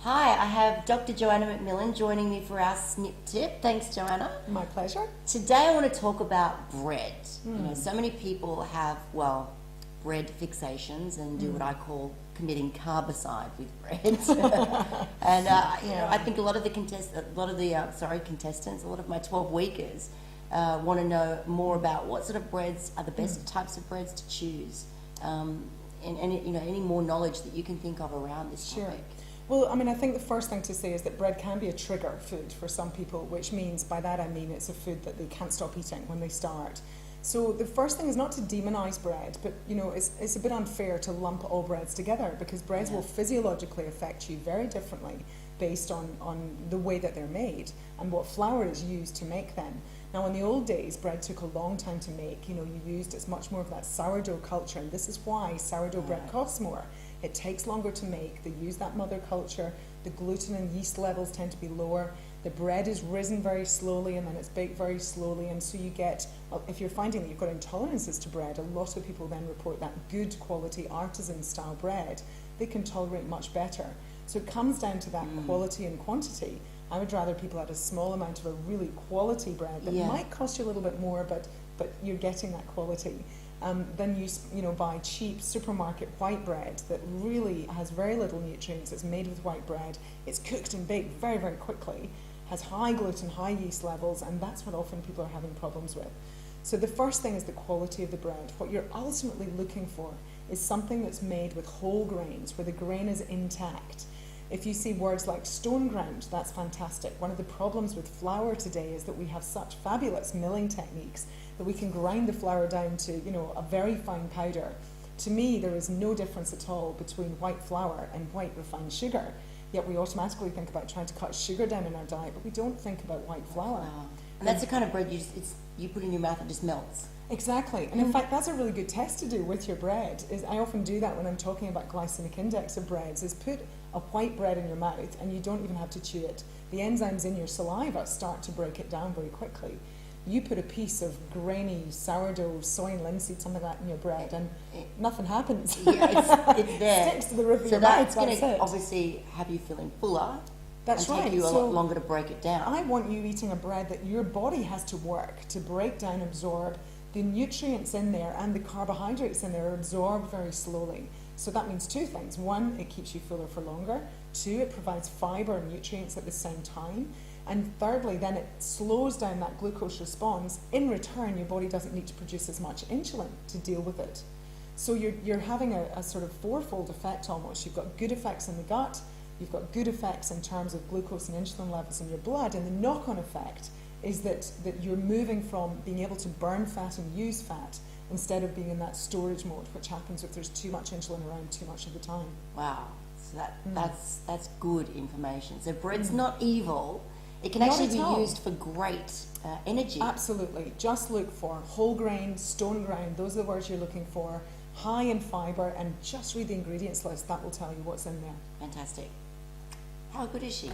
Hi, I have Dr. Joanna McMillan joining me for our snip tip. Thanks, Joanna. My pleasure. Today I want to talk about bread. You know, so many people have, bread fixations and do what I call committing carbicide with bread. And I think a lot of the contestants, a lot of my 12-weekers want to know more about what sort of breads are the best types of breads to choose, and any more knowledge that you can think of around this topic. Well, I mean, I think the first thing to say is that bread can be a trigger food for some people, which means, by that I mean it's a food that they can't stop eating when they start. So the first thing is not to demonise bread, but it's a bit unfair to lump all breads together, because breads will physiologically affect you very differently based on the way that they're made and what flour is used to make them. Now, in the old days, bread took a long time to make. You used, it's much more of that sourdough culture, and this is why sourdough bread costs more. It takes longer to make. They use that mother culture. The gluten and yeast levels tend to be lower. The bread is risen very slowly and then it's baked very slowly, and so you get, if you're finding that you've got intolerances to bread, a lot of people then report that good quality artisan style bread they can tolerate much better. So it comes down to that quality and quantity. I would rather people had a small amount of a really quality bread that might cost you a little bit more, but you're getting that quality. Then you buy cheap supermarket white bread that really has very little nutrients. It's made with white bread. It's cooked and baked very, very quickly, has high gluten, high yeast levels, and that's what often people are having problems with. So the first thing is the quality of the bread. What you're ultimately looking for is something that's made with whole grains, where the grain is intact. If you see words like stone ground, that's fantastic. One of the problems with flour today is that we have such fabulous milling techniques that we can grind the flour down to, a very fine powder. To me, there is no difference at all between white flour and white refined sugar. Yet we automatically think about trying to cut sugar down in our diet, but we don't think about white flour. Wow. And that's the kind of bread you put in your mouth and just melts. Exactly. And in fact, that's a really good test to do with your bread. I often do that when I'm talking about glycemic index of breads, is put a white bread in your mouth and you don't even have to chew it. The enzymes in your saliva start to break it down very quickly. You put a piece of grainy sourdough, soy and linseed, something like that in your bread, and nothing happens. Yeah, it's there. It sticks to the roof of your mouth. So that's going to it. obviously have you feeling fuller. That's and right. take you a lot longer to break it down. I want you eating a bread that your body has to work to break down, absorb. The nutrients in there and the carbohydrates in there are absorbed very slowly. So that means two things. One, it keeps you fuller for longer. Two, it provides fibre and nutrients at the same time. And thirdly, then it slows down that glucose response. In return, your body doesn't need to produce as much insulin to deal with it. So you're having a sort of fourfold effect almost. You've got good effects in the gut, you've got good effects in terms of glucose and insulin levels in your blood, and the knock-on effect is that you're moving from being able to burn fat and use fat instead of being in that storage mode, which happens if there's too much insulin around too much of the time. Wow, so that's good information. So bread's not evil. It can Not actually at be all. used for great energy. Absolutely. Just look for whole grain, stone ground. Those are the words you're looking for. High in fibre, and just read the ingredients list. That will tell you what's in there. Fantastic. How good is she?